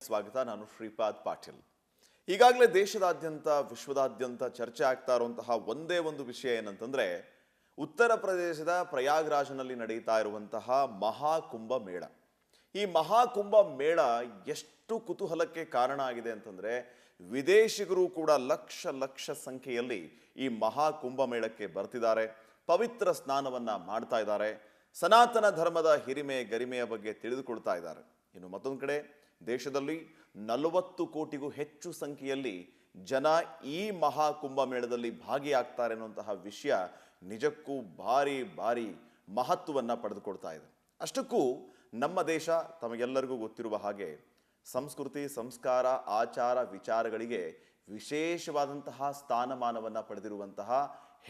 ಸ್ವಾಗತ. ನಾನು ಶ್ರೀಪಾದ್ ಪಾಟೀಲ್. ಈಗಾಗಲೇ ದೇಶದಾದ್ಯಂತ ವಿಶ್ವದಾದ್ಯಂತ ಚರ್ಚೆ ಆಗ್ತಾ ಇರುವಂತಹ ಒಂದೇ ಒಂದು ವಿಷಯ ಏನಂತಂದ್ರೆ ಉತ್ತರ ಪ್ರದೇಶದ ಪ್ರಯಾಗ್ರಾಜ್ನಲ್ಲಿ ನಡೀತಾ ಇರುವಂತಹ ಮಹಾಕುಂಭ ಮೇಳ. ಈ ಮಹಾಕುಂಭ ಮೇಳ ಎಷ್ಟು ಕುತೂಹಲಕ್ಕೆ ಕಾರಣ ಆಗಿದೆ ಅಂತಂದ್ರೆ ವಿದೇಶಿಗರು ಕೂಡ ಲಕ್ಷ ಲಕ್ಷ ಸಂಖ್ಯೆಯಲ್ಲಿ ಈ ಮಹಾಕುಂಭ ಮೇಳಕ್ಕೆ ಬರ್ತಿದ್ದಾರೆ, ಪವಿತ್ರ ಸ್ನಾನವನ್ನ ಮಾಡ್ತಾ ಇದ್ದಾರೆ, ಸನಾತನ ಧರ್ಮದ ಹಿರಿಮೆ ಗರಿಮೆಯ ಬಗ್ಗೆ ತಿಳಿದುಕೊಳ್ತಾ ಇದ್ದಾರೆ. ಇನ್ನು ಮತ್ತೊಂದು ಕಡೆ ದೇಶದಲ್ಲಿ 40 ಕೋಟಿಗೂ ಹೆಚ್ಚು ಸಂಖ್ಯೆಯಲ್ಲಿ ಜನ ಈ ಮಹಾಕುಂಭ ಮೇಳದಲ್ಲಿ ಭಾಗಿಯಾಗ್ತಾರೆ ಅನ್ನುವಂತಹ ವಿಷಯ ನಿಜಕ್ಕೂ ಭಾರಿ ಭಾರಿ ಮಹತ್ವವನ್ನು ಪಡೆದುಕೊಳ್ತಾ ಇದೆ. ಅಷ್ಟಕ್ಕೂ ನಮ್ಮ ದೇಶ ತಮಗೆಲ್ಲರಿಗೂ ಗೊತ್ತಿರುವ ಹಾಗೆ ಸಂಸ್ಕೃತಿ, ಸಂಸ್ಕಾರ, ಆಚಾರ, ವಿಚಾರಗಳಿಗೆ ವಿಶೇಷವಾದಂತಹ ಸ್ಥಾನಮಾನವನ್ನು ಪಡೆದಿರುವಂತಹ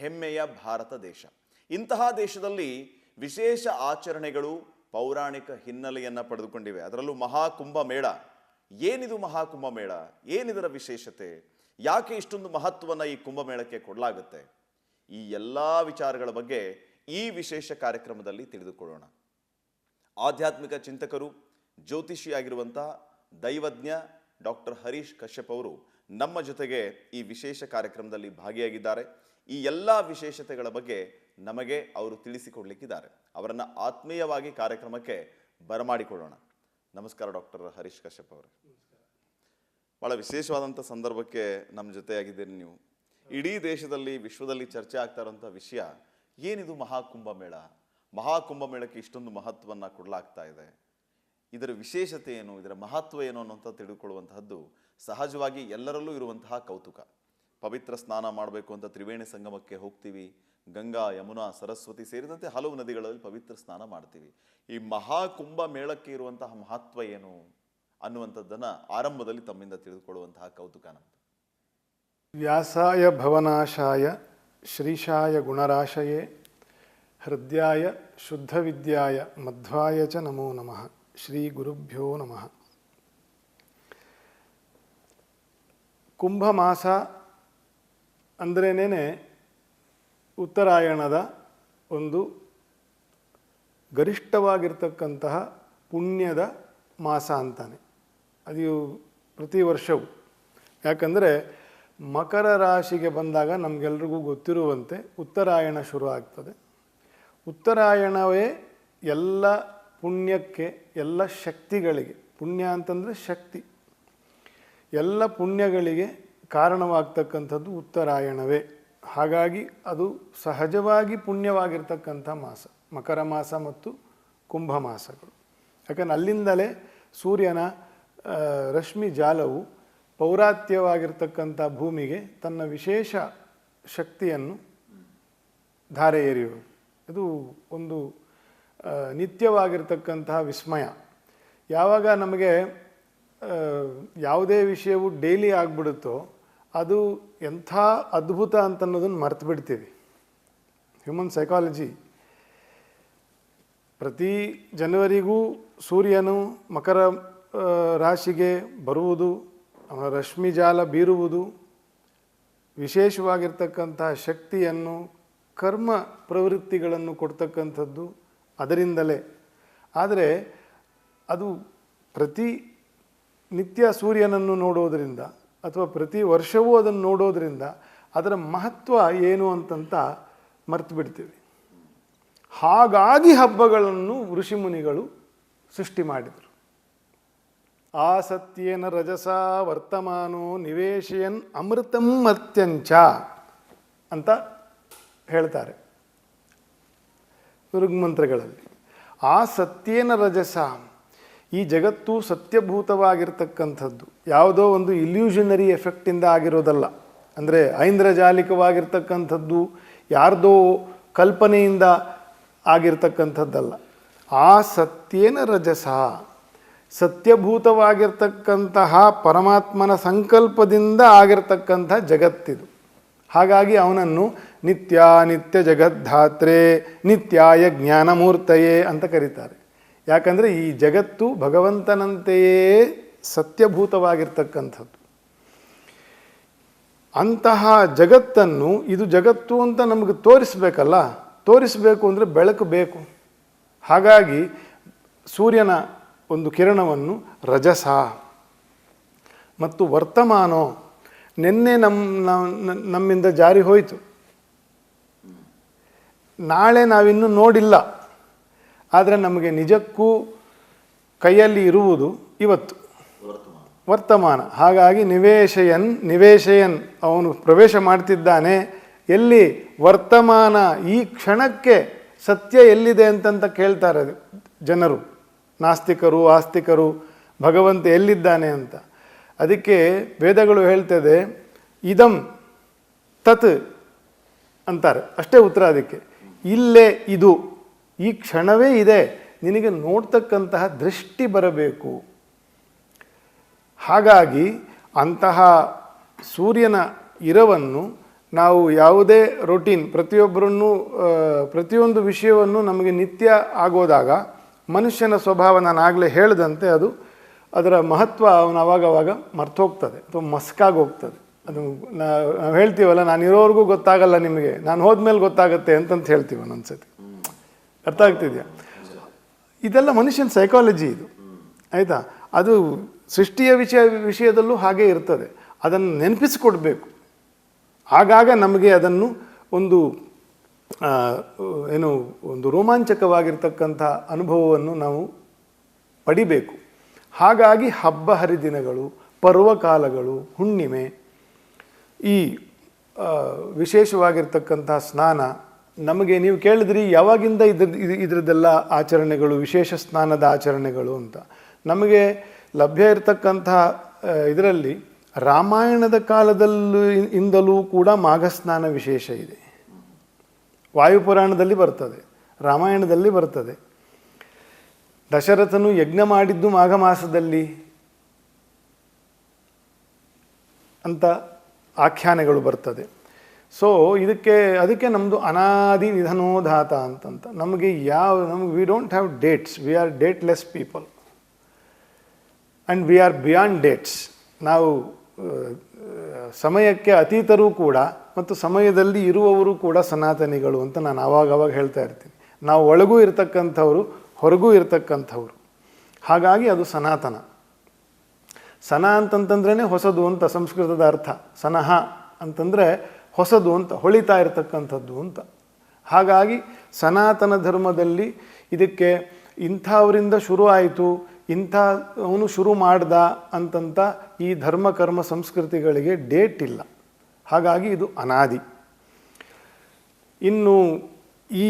ಹೆಮ್ಮೆಯ ಭಾರತ ದೇಶ. ಇಂತಹ ದೇಶದಲ್ಲಿ ವಿಶೇಷ ಆಚರಣೆಗಳು ಪೌರಾಣಿಕ ಹಿನ್ನೆಲೆಯನ್ನು ಪಡೆದುಕೊಂಡಿವೆ. ಅದರಲ್ಲೂ ಮಹಾಕುಂಭ ಮೇಳ. ಏನಿದು ಮಹಾಕುಂಭ ಮೇಳ? ಏನಿದರ ವಿಶೇಷತೆ? ಯಾಕೆ ಇಷ್ಟೊಂದು ಮಹತ್ವವನ್ನು ಈ ಕುಂಭಮೇಳಕ್ಕೆ ಕೊಡಲಾಗುತ್ತೆ? ಈ ಎಲ್ಲ ವಿಚಾರಗಳ ಬಗ್ಗೆ ಈ ವಿಶೇಷ ಕಾರ್ಯಕ್ರಮದಲ್ಲಿ ತಿಳಿದುಕೊಳ್ಳೋಣ. ಆಧ್ಯಾತ್ಮಿಕ ಚಿಂತಕರು, ಜ್ಯೋತಿಷಿಯಾಗಿರುವಂತಹ ದೈವಜ್ಞ ಡಾಕ್ಟರ್ ಹರೀಶ್ ಕಶ್ಯಪ್ ಅವರು ನಮ್ಮ ಜೊತೆಗೆ ಈ ವಿಶೇಷ ಕಾರ್ಯಕ್ರಮದಲ್ಲಿ ಭಾಗಿಯಾಗಿದ್ದಾರೆ. ಈ ಎಲ್ಲ ವಿಶೇಷತೆಗಳ ಬಗ್ಗೆ ನಮಗೆ ಅವರು ತಿಳಿಸಿಕೊಡ್ಲಿಕ್ಕಿದ್ದಾರೆ. ಅವರನ್ನು ಆತ್ಮೀಯವಾಗಿ ಕಾರ್ಯಕ್ರಮಕ್ಕೆ ಬರಮಾಡಿಕೊಳ್ಳೋಣ. ನಮಸ್ಕಾರ ಡಾಕ್ಟರ್ ಹರೀಶ್ ಕಶ್ಯಪ್ ಅವರೇ. ಬಹಳ ವಿಶೇಷವಾದಂಥ ಸಂದರ್ಭಕ್ಕೆ ನಮ್ಮ ಜೊತೆಯಾಗಿದ್ದೀರಿ ನೀವು. ಇಡೀ ದೇಶದಲ್ಲಿ, ವಿಶ್ವದಲ್ಲಿ ಚರ್ಚೆ ಆಗ್ತಾ ಇರುವಂಥ ವಿಷಯ ಏನಿದು ಮಹಾಕುಂಭ ಮೇಳ? ಮಹಾಕುಂಭ ಮೇಳಕ್ಕೆ ಇಷ್ಟೊಂದು ಮಹತ್ವವನ್ನು ಕೊಡಲಾಗ್ತಾ ಇದೆ. ಇದರ ವಿಶೇಷತೆ ಏನು, ಇದರ ಮಹತ್ವ ಏನು ಅನ್ನೋಂಥ ತಿಳಿದುಕೊಳ್ಳುವಂತಹದ್ದು ಸಹಜವಾಗಿ ಎಲ್ಲರಲ್ಲೂ ಇರುವಂತಹ ಕೌತುಕ. ಪವಿತ್ರ ಸ್ನಾನ ಮಾಡಬೇಕು ಅಂತ ತ್ರಿವೇಣಿ ಸಂಗಮಕ್ಕೆ ಹೋಗ್ತೀವಿ. ಗಂಗಾ, ಯಮುನಾ, ಸರಸ್ವತಿ ಸೇರಿದಂತೆ ಹಲವು ನದಿಗಳಲ್ಲಿ ಪವಿತ್ರ ಸ್ನಾನ ಮಾಡ್ತೀವಿ. ಈ ಮಹಾಕುಂಭ ಮೇಳಕ್ಕೆ ಇರುವಂತಹ ಮಹತ್ವ ಏನು ಅನ್ನುವಂಥದ್ದನ್ನ ಆರಂಭದಲ್ಲಿ ತಮ್ಮಿಂದ ತಿಳಿದುಕೊಳ್ಳುವಂತಹ ಕೌತುಕ ನಮ್ದು. ವ್ಯಾಸಾಯ ಭವನಾಶಾಯ ಶ್ರೀಶಾಯ ಗುಣರಾಶಯೇ ಹೃದಯಾಯ ಶುದ್ಧ ವಿದ್ಯಾಯ ಮಧ್ವಾಯ ಚ ನಮೋ ನಮಃ. ಶ್ರೀ ಗುರುಭ್ಯೋ ನಮಃ. ಕುಂಭ ಮಾಸ ಅಂದ್ರೇನೆ ಉತ್ತರಾಯಣದ ಒಂದು ಗರಿಷ್ಠವಾಗಿರ್ತಕ್ಕಂತಹ ಪುಣ್ಯದ ಮಾಸ ಅಂತಾನೆ. ಅದು ಪ್ರತಿ ವರ್ಷವೂ. ಯಾಕಂದರೆ ಮಕರ ರಾಶಿಗೆ ಬಂದಾಗ ನಮಗೆಲ್ರಿಗೂ ಗೊತ್ತಿರುವಂತೆ ಉತ್ತರಾಯಣ ಶುರು ಆಗ್ತದೆ. ಉತ್ತರಾಯಣವೇ ಎಲ್ಲ ಪುಣ್ಯಕ್ಕೆ, ಎಲ್ಲ ಶಕ್ತಿಗಳಿಗೆ, ಪುಣ್ಯ ಅಂತಂದರೆ ಶಕ್ತಿ, ಎಲ್ಲ ಪುಣ್ಯಗಳಿಗೆ ಕಾರಣವಾಗ್ತಕ್ಕಂಥದ್ದು ಉತ್ತರಾಯಣವೇ. ಹಾಗಾಗಿ ಅದು ಸಹಜವಾಗಿ ಪುಣ್ಯವಾಗಿರ್ತಕ್ಕಂಥ ಮಾಸ ಮಕರ ಮಾಸ ಮತ್ತು ಕುಂಭ ಮಾಸಗಳು. ಯಾಕಂದರೆ ಅಲ್ಲಿಂದಲೇ ಸೂರ್ಯನ ರಶ್ಮಿ ಜಾಲವು ಪೌರಾತ್ಯವಾಗಿರ್ತಕ್ಕಂಥ ಭೂಮಿಗೆ ತನ್ನ ವಿಶೇಷ ಶಕ್ತಿಯನ್ನು ಧಾರೆ ಎರೆಯುವುದು. ಇದು ಒಂದು ನಿತ್ಯವಾಗಿರ್ತಕ್ಕಂತಹ ವಿಸ್ಮಯ. ಯಾವಾಗ ನಮಗೆ ಯಾವುದೇ ವಿಷಯವು ಡೈಲಿ ಆಗಿಬಿಡುತ್ತೋ ಅದು ಎಂಥ ಅದ್ಭುತ ಅಂತನ್ನೋದನ್ನು ಮರ್ತು ಬಿಡ್ತೀವಿ. Human psychology. ಪ್ರತಿ ಜನವರಿಗೂ ಸೂರ್ಯನು ಮಕರ ರಾಶಿಗೆ ಬರುವುದು, ಅವನ ರಶ್ಮಿ ಜಾಲ ಬೀರುವುದು, ವಿಶೇಷವಾಗಿರ್ತಕ್ಕಂತಹ ಶಕ್ತಿಯನ್ನು, ಕರ್ಮ ಪ್ರವೃತ್ತಿಗಳನ್ನು ಕೊಡ್ತಕ್ಕಂಥದ್ದು ಅದರಿಂದಲೇ. ಆದರೆ ಅದು ಪ್ರತಿ ನಿತ್ಯ ಸೂರ್ಯನನ್ನು ನೋಡೋದರಿಂದ ಅಥವಾ ಪ್ರತಿ ವರ್ಷವೂ ಅದನ್ನು ನೋಡೋದರಿಂದ ಅದರ ಮಹತ್ವ ಏನು ಅಂತಂತ ಮರ್ತು ಬಿಡ್ತೀವಿ. ಹಾಗಾಗಿ ಹಬ್ಬಗಳನ್ನು ಋಷಿಮುನಿಗಳು ಸೃಷ್ಟಿ ಮಾಡಿದರು. ಆಸತ್ಯೇನ ರಜಸ ವರ್ತಮಾನೋ ನಿವೇಶಯನ್ ಅಮೃತಂ ಮರ್ತ್ಯಂಚ ಅಂತ ಹೇಳ್ತಾರೆ ಋಗ್ಮಂತ್ರಗಳಲ್ಲಿ. ಆ ಸತ್ಯೇನ ರಜಸ, ಈ ಜಗತ್ತು ಸತ್ಯಭೂತವಾಗಿರ್ತಕ್ಕಂಥದ್ದು, ಯಾವುದೋ ಒಂದು ಇಲ್ಯೂಷನರಿ ಎಫೆಕ್ಟಿಂದ ಆಗಿರೋದಲ್ಲ. ಅಂದರೆ ಐಂದ್ರಜಾಲಿಕವಾಗಿರ್ತಕ್ಕಂಥದ್ದು, ಯಾರ್ದೋ ಕಲ್ಪನೆಯಿಂದ ಆಗಿರ್ತಕ್ಕಂಥದ್ದಲ್ಲ. ಆ ಸತ್ಯೇನ ರಜಸ, ಸತ್ಯಭೂತವಾಗಿರ್ತಕ್ಕಂತಹ ಪರಮಾತ್ಮನ ಸಂಕಲ್ಪದಿಂದ ಆಗಿರ್ತಕ್ಕಂಥ ಜಗತ್ತಿದು. ಹಾಗಾಗಿ ಅವನನ್ನು ನಿತ್ಯ ಜಗದ್ಧಾತ್ರೆ ನಿತ್ಯಾಯ ಜ್ಞಾನಮೂರ್ತಯೇ ಅಂತ ಕರೀತಾರೆ. ಯಾಕಂದರೆ ಈ ಜಗತ್ತು ಭಗವಂತನಂತೆಯೇ ಸತ್ಯಭೂತವಾಗಿರ್ತಕ್ಕಂಥದ್ದು. ಅಂತಹ ಜಗತ್ತನ್ನು, ಇದು ಜಗತ್ತು ಅಂತ ನಮಗೆ ತೋರಿಸ್ಬೇಕಲ್ಲ, ತೋರಿಸಬೇಕು ಅಂದರೆ ಬೆಳಕು ಬೇಕು. ಹಾಗಾಗಿ ಸೂರ್ಯನ ಒಂದು ಕಿರಣವನ್ನು ರಜಸ ಮತ್ತು ವರ್ತಮಾನೋ ನಿನ್ನೆ ನಮ್ಮಿಂದ ಜಾರಿ ಹೋಯಿತು, ನಾಳೆ ನಾವಿನ್ನೂ ನೋಡಿಲ್ಲ, ಆದರೆ ನಮಗೆ ನಿಜಕ್ಕೂ ಕೈಯಲ್ಲಿ ಇರುವುದು ಇವತ್ತು ವರ್ತಮಾನ. ಹಾಗಾಗಿ ನಿವೇಶಯನ್ ಅವನು ಪ್ರವೇಶ ಮಾಡ್ತಿದ್ದಾನೆ ಎಲ್ಲಿ? ವರ್ತಮಾನ. ಈ ಕ್ಷಣಕ್ಕೆ ಸತ್ಯ ಎಲ್ಲಿದೆ ಅಂತಂತ ಕೇಳ್ತಾರೆ ಜನರು, ನಾಸ್ತಿಕರು ಆಸ್ತಿಕರು, ಭಗವಂತ ಎಲ್ಲಿದ್ದಾನೆ ಅಂತ. ಅದಕ್ಕೆ ವೇದಗಳು ಹೇಳ್ತದೆ ಇದಂ ತತ್ ಅಂತಾರೆ, ಅಷ್ಟೇ ಉತ್ತರ ಅದಕ್ಕೆ. ಇಲ್ಲೇ ಇದು, ಈ ಕ್ಷಣವೇ ಇದೆ, ನಿನಗೆ ನೋಡ್ತಕ್ಕಂತಹ ದೃಷ್ಟಿ ಬರಬೇಕು. ಹಾಗಾಗಿ ಅಂತಹ ಸೂರ್ಯನ ಇರವನ್ನು ನಾವು ಯಾವುದೇ ರೊಟೀನ್ ಪ್ರತಿಯೊಂದು ವಿಷಯವನ್ನು ನಮಗೆ ನಿತ್ಯ ಆಗೋದಾಗ ಮನುಷ್ಯನ ಸ್ವಭಾವ ನಾನು ಆಗಲೇ ಹೇಳಿದಂತೆ ಅದರ ಮಹತ್ವ ಅವನು ಅವಾಗವಾಗ ಮರ್ತೋಗ್ತದೆ ಅಥವಾ ಮಸ್ಕಾಗಿ ಹೋಗ್ತದೆ. ಅದು ನಾವು ಹೇಳ್ತೀವಲ್ಲ, ನಾನು ಇರೋವರೆಗೂ ಗೊತ್ತಾಗಲ್ಲ ನಿಮಗೆ, ನಾನು ಹೋದ್ಮೇಲೆ ಗೊತ್ತಾಗುತ್ತೆ ಅಂತಂತ ಹೇಳ್ತೀವಿ ಒಂದೊಂದ್ಸತಿ. ಅರ್ಥ ಆಗ್ತಿದೆಯಾ? ಇದೆಲ್ಲ ಮನುಷ್ಯನ ಸೈಕಾಲಜಿ ಇದು, ಆಯಿತಾ? ಅದು ಸೃಷ್ಟಿಯ ವಿಷಯದಲ್ಲೂ ಹಾಗೆ ಇರ್ತದೆ. ಅದನ್ನು ನೆನಪಿಸಿಕೊಡ್ಬೇಕು. ಆಗಾಗ ನಮಗೆ ಅದನ್ನು ಒಂದು ರೋಮಾಂಚಕವಾಗಿರ್ತಕ್ಕಂಥ ಅನುಭವವನ್ನು ನಾವು ಪಡಿಬೇಕು. ಹಾಗಾಗಿ ಹಬ್ಬ ಹರಿದಿನಗಳು, ಪರ್ವಕಾಲಗಳು, ಹುಣ್ಣಿಮೆ, ಈ ವಿಶೇಷವಾಗಿರ್ತಕ್ಕಂಥ ಸ್ನಾನ ನಮಗೆ, ನೀವು ಕೇಳಿದ್ರಿ ಯಾವಾಗಿಂದ ಇದರದ್ದೆಲ್ಲ ಆಚರಣೆಗಳು, ವಿಶೇಷ ಸ್ನಾನದ ಆಚರಣೆಗಳು ಅಂತ. ನಮಗೆ ಲಭ್ಯ ಇರತಕ್ಕಂಥ ಇದರಲ್ಲಿ ರಾಮಾಯಣದ ಇಂದಲೂ ಕೂಡ ಮಾಘ ಸ್ನಾನ ವಿಶೇಷ ಇದೆ. ವಾಯುಪುರಾಣದಲ್ಲಿ ಬರ್ತದೆ, ರಾಮಾಯಣದಲ್ಲಿ ಬರ್ತದೆ. ದಶರಥನು ಯಜ್ಞ ಮಾಡಿದ್ದು ಮಾಘ ಮಾಸದಲ್ಲಿ ಅಂತ ಆಖ್ಯಾನೆಗಳು ಬರ್ತದೆ. ಸೊ ಅದಕ್ಕೆ ನಮ್ಮದು ಅನಾದಿ ನಿಧನೋಧಾತ ಅಂತಂತ. ನಮಗೆ we don't have dates, we are dateless people and we are beyond dates. ನಾವು ಸಮಯಕ್ಕೆ ಅತೀತರೂ ಕೂಡ ಮತ್ತು ಸಮಯದಲ್ಲಿ ಇರುವವರು ಕೂಡ ಸನಾತನಿಗಳು ಅಂತ ನಾನು ಆವಾಗವಾಗ ಹೇಳ್ತಾ ಇರ್ತೀನಿ. ನಾವು ಒಳಗೂ ಇರತಕ್ಕಂಥವ್ರು, ಹೊರಗೂ ಇರತಕ್ಕಂಥವ್ರು. ಹಾಗಾಗಿ ಅದು ಸನಾತನ. ಸನ ಅಂತಂತಂದ್ರೇ ಹೊಸದು ಅಂತ ಸಂಸ್ಕೃತದ ಅರ್ಥ. ಸನಹ ಅಂತಂದರೆ ಹೊಸದು ಅಂತ, ಹೊಳಿತಾ ಇರತಕ್ಕಂಥದ್ದು ಅಂತ. ಹಾಗಾಗಿ ಸನಾತನ ಧರ್ಮದಲ್ಲಿ ಇದಕ್ಕೆ ಇಂಥವರಿಂದ ಶುರು ಆಯಿತು, ಅವನು ಶುರು ಮಾಡ್ದ ಅಂತಂತ ಈ ಧರ್ಮ ಕರ್ಮ ಸಂಸ್ಕೃತಿಗಳಿಗೆ ಡೇಟ್ ಇಲ್ಲ. ಹಾಗಾಗಿ ಇದು ಅನಾದಿ. ಇನ್ನು ಈ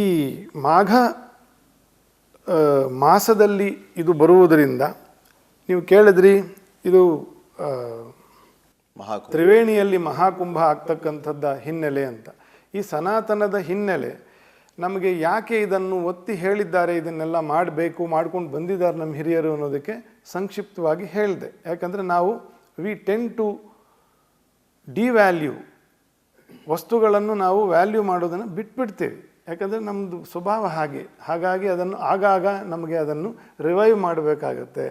ಮಾಘ ಮಾಸದಲ್ಲಿ ಇದು ಬರುವುದರಿಂದ ನೀವು ಕೇಳಿದ್ರಿ, ಇದು ತ್ರಿವೇಣಿಯಲ್ಲಿ ಮಹಾಕುಂಭ ಆಗ್ತಕ್ಕಂಥದ್ದ ಹಿನ್ನೆಲೆ ಅಂತ. ಈ ಸನಾತನದ ಹಿನ್ನೆಲೆ ನಮಗೆ ಯಾಕೆ ಇದನ್ನು ಒತ್ತಿ ಹೇಳಿದ್ದಾರೆ, ಇದನ್ನೆಲ್ಲ ಮಾಡಬೇಕು, ಮಾಡ್ಕೊಂಡು ಬಂದಿದ್ದಾರೆ ನಮ್ಮ ಹಿರಿಯರು ಅನ್ನೋದಕ್ಕೆ ಸಂಕ್ಷಿಪ್ತವಾಗಿ ಹೇಳಿದೆ. ಯಾಕಂದರೆ ವಿ ಟೆಂಡ್ ಟು ಡಿವ್ಯಾಲ್ಯೂ, ವಸ್ತುಗಳನ್ನು ನಾವು ವ್ಯಾಲ್ಯೂ ಮಾಡೋದನ್ನು ಬಿಟ್ಬಿಡ್ತೇವೆ. ಯಾಕಂದರೆ ನಮ್ಮದು ಸ್ವಭಾವ ಹಾಗೆ. ಹಾಗಾಗಿ ಅದನ್ನು ಆಗಾಗ ನಮಗೆ ಅದನ್ನು ರಿವೈವ್ ಮಾಡಬೇಕಾಗತ್ತೆ,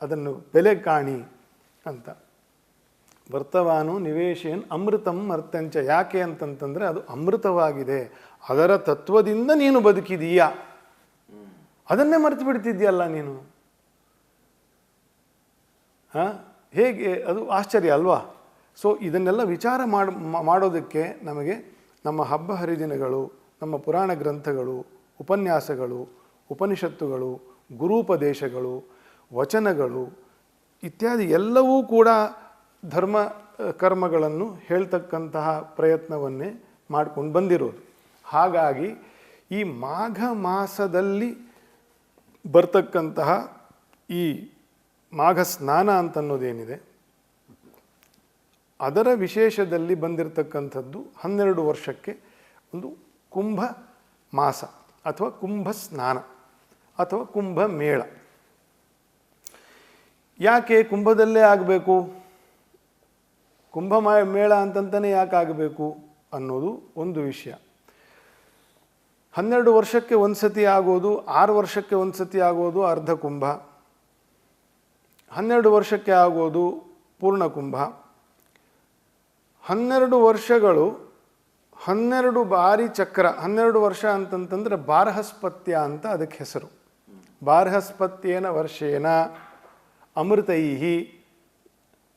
ಅದನ್ನು ಬೆಲೆ ಕಾಣಿ ಅಂತ. ವರ್ತಮಾನೋ ನಿವೇಶಯನ್ ಅಮೃತಂ ಅರ್ಥಂಚ. ಯಾಕೆ ಅಂತಂತಂದರೆ ಅದು ಅಮೃತವಾಗಿದೆ, ಅದರ ತತ್ವದಿಂದ ನೀನು ಬದುಕಿದೀಯಾ, ಅದನ್ನೇ ಮರೆತು ಬಿಡ್ತಿದ್ಯಲ್ಲ ನೀನು. ಹೇಗೆ? ಅದು ಆಶ್ಚರ್ಯ ಅಲ್ವಾ? ಸೊ ಇದನ್ನೆಲ್ಲ ವಿಚಾರ ಮಾಡೋದಕ್ಕೆ ನಮಗೆ ನಮ್ಮ ಹಬ್ಬ ಹರಿದಿನಗಳು, ನಮ್ಮ ಪುರಾಣ ಗ್ರಂಥಗಳು, ಉಪನ್ಯಾಸಗಳು, ಉಪನಿಷತ್ತುಗಳು, ಗುರೂಪದೇಶಗಳು, ವಚನಗಳು ಇತ್ಯಾದಿ ಎಲ್ಲವೂ ಕೂಡ ಧರ್ಮ ಕರ್ಮಗಳನ್ನು ಹೇಳ್ತಕ್ಕಂತಹ ಪ್ರಯತ್ನವನ್ನೇ ಮಾಡ್ಕೊಂಡು ಬಂದಿರೋದು. ಹಾಗಾಗಿ ಈ ಮಾಘ ಮಾಸದಲ್ಲಿ ಬರ್ತಕ್ಕಂತಹ ಈ ಮಾಘ ಸ್ನಾನ ಅಂತನ್ನೋದೇನಿದೆ, ಅದರ ವಿಶೇಷದಲ್ಲಿ ಬಂದಿರತಕ್ಕಂಥದ್ದು 12 ವರ್ಷಕ್ಕೆ ಒಂದು ಕುಂಭ ಮಾಸ ಅಥವಾ ಕುಂಭ ಸ್ನಾನ ಅಥವಾ ಕುಂಭ ಮೇಳ. ಯಾಕೆ ಕುಂಭದಲ್ಲೇ ಆಗಬೇಕು, ಕುಂಭ ಮೇಳ ಅಂತಂತಾನೆ ಯಾಕೆ ಆಗಬೇಕು ಅನ್ನೋದು ಒಂದು ವಿಷಯ. 12 ವರ್ಷಕ್ಕೆ ಒಂದು ಸತಿ ಆಗೋದು, 6 ವರ್ಷಕ್ಕೆ ಒಂದು ಸತಿ ಆಗೋದು ಅರ್ಧ ಕುಂಭ, 12 ವರ್ಷಕ್ಕೆ ಆಗೋದು ಪೂರ್ಣ ಕುಂಭ. 12 ವರ್ಷಗಳು 12 ಬಾರಿ ಚಕ್ರ. 12 ವರ್ಷ ಅಂತಂತಂದರೆ ಬಾರ್ಹಸ್ಪತ್ಯ ಅಂತ ಅದಕ್ಕೆ ಹೆಸರು. ಬಾರ್ಹಸ್ಪತ್ಯೇನ ವರ್ಷೇನ ಅಮೃತೈಹಿ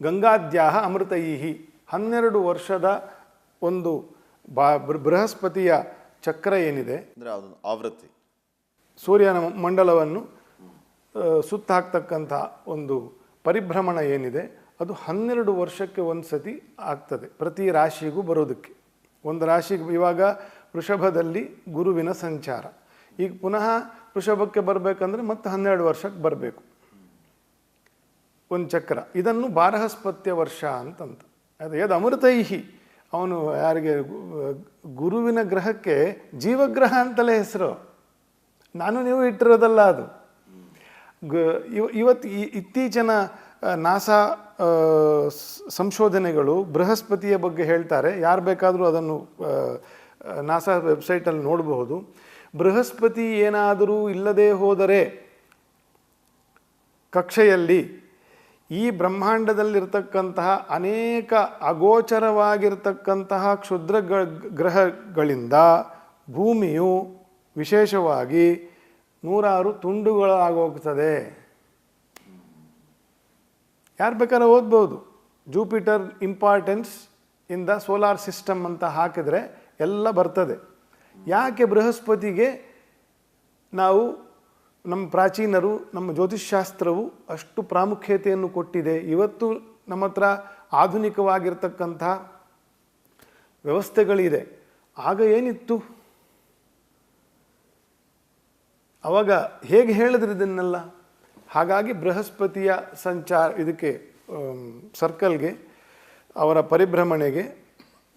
ಗಂಗಾದ್ಯಾಹ ಅಮೃತೈಹಿ 12 ವರ್ಷದ ಒಂದು ಬೃಹಸ್ಪತಿಯ ಚಕ್ರ ಏನಿದೆ, ಅಂದರೆ ಅದೊಂದು ಆವೃತ್ತಿ, ಸೂರ್ಯನ ಮಂಡಲವನ್ನು ಸುತ್ತ ಹಾಕ್ತಕ್ಕಂಥ ಒಂದು ಪರಿಭ್ರಮಣ ಏನಿದೆ, ಅದು 12 ವರ್ಷಕ್ಕೆ ಒಂದು ಸತಿ ಆಗ್ತದೆ ಪ್ರತಿ ರಾಶಿಗೂ ಬರೋದಕ್ಕೆ. ಒಂದು ರಾಶಿಗೆ ಇವಾಗ ವೃಷಭದಲ್ಲಿ ಗುರುವಿನ ಸಂಚಾರ, ಈಗ ಪುನಃ ವೃಷಭಕ್ಕೆ ಬರಬೇಕಂದ್ರೆ ಮತ್ತೆ 12 ವರ್ಷಕ್ಕೆ ಬರಬೇಕು ಒಂದು ಚಕ್ರ. ಇದನ್ನು ಬಾರಹಸ್ಪತ್ಯ ವರ್ಷ ಅಂತಂತ. ಅದು ಯದ್ ಅಮೃತೈಹಿ, ಅವನು ಯಾರಿಗೆ ಗುರುವಿನ ಗ್ರಹಕ್ಕೆ ಜೀವಗ್ರಹ ಅಂತಲೇ ಹೆಸರು, ನಾನು ನೀವು ಇಟ್ಟಿರೋದಲ್ಲ ಅದು. ಇವತ್ತು ಇತ್ತೀಚಿನ ನಾಸಾ ಸಂಶೋಧನೆಗಳು ಬೃಹಸ್ಪತಿಯ ಬಗ್ಗೆ ಹೇಳ್ತಾರೆ. ಯಾರು ಬೇಕಾದರೂ ಅದನ್ನು ನಾಸಾ ವೆಬ್ಸೈಟಲ್ಲಿ ನೋಡಬಹುದು. ಬೃಹಸ್ಪತಿ ಏನಾದರೂ ಇಲ್ಲದೆ ಹೋದರೆ ಕಕ್ಷೆಯಲ್ಲಿ ಈ ಬ್ರಹ್ಮಾಂಡದಲ್ಲಿರ್ತಕ್ಕಂತಹ ಅನೇಕ ಅಗೋಚರವಾಗಿರ್ತಕ್ಕಂತಹ ಕ್ಷುದ್ರ ಗ್ರಹಗಳಿಂದ ಭೂಮಿಯು ವಿಶೇಷವಾಗಿ 100 ತುಂಡುಗಳಾಗೋಗ್ತದೆ. ಯಾರು ಬೇಕಾದ್ರೆ ಓದ್ಬೋದು. Jupiter importance in the solar system ಅಂತ ಹಾಕಿದರೆ ಎಲ್ಲ ಬರ್ತದೆ. ಯಾಕೆ ಬೃಹಸ್ಪತಿಗೆ ನಾವು ನಮ್ಮ ಪ್ರಾಚೀನರು, ನಮ್ಮ ಜ್ಯೋತಿಷ್ಶಾಸ್ತ್ರವು ಅಷ್ಟು ಪ್ರಾಮುಖ್ಯತೆಯನ್ನು ಕೊಟ್ಟಿದೆ? ಇವತ್ತು ನಮ್ಮ ಹತ್ರ ಆಧುನಿಕವಾಗಿರ್ತಕ್ಕಂಥ ವ್ಯವಸ್ಥೆಗಳಿದೆ. ಆಗ ಏನಿತ್ತು? ಆವಾಗ ಹೇಗೆ ಹೇಳಿದ್ರು ಇದನ್ನೆಲ್ಲ? ಹಾಗಾಗಿ ಬೃಹಸ್ಪತಿಯ ಸಂಚಾರ, ಇದಕ್ಕೆ ಸರ್ಕಲ್ಗೆ, ಅವರ ಪರಿಭ್ರಮಣೆಗೆ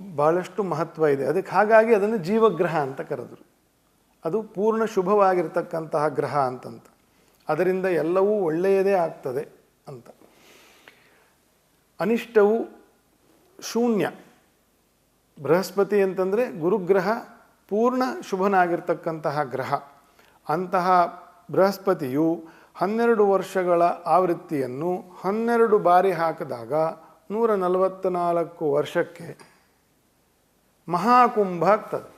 ಬಹಳಷ್ಟು ಮಹತ್ವ ಇದೆ. ಅದಕ್ಕೆ ಹಾಗಾಗಿ ಅದನ್ನು ಜೀವಗ್ರಹ ಅಂತ ಕರೆದರು. ಅದು ಪೂರ್ಣ ಶುಭವಾಗಿರ್ತಕ್ಕಂತಹ ಗ್ರಹ ಅಂತಂತ. ಅದರಿಂದ ಎಲ್ಲವೂ ಒಳ್ಳೆಯದೇ ಆಗ್ತದೆ ಅಂತ. ಅನಿಷ್ಟವು ಶೂನ್ಯ. ಬೃಹಸ್ಪತಿ ಅಂತಂದರೆ ಗುರುಗ್ರಹ, ಪೂರ್ಣ ಶುಭನಾಗಿರ್ತಕ್ಕಂತಹ ಗ್ರಹ. ಅಂತಹ ಬೃಹಸ್ಪತಿಯು 12 ವರ್ಷಗಳ ಆವೃತ್ತಿಯನ್ನು 12 ಬಾರಿ ಹಾಕಿದಾಗ 144 ವರ್ಷಕ್ಕೆ ಮಹಾಕುಂಭ ಆಗ್ತದೆ.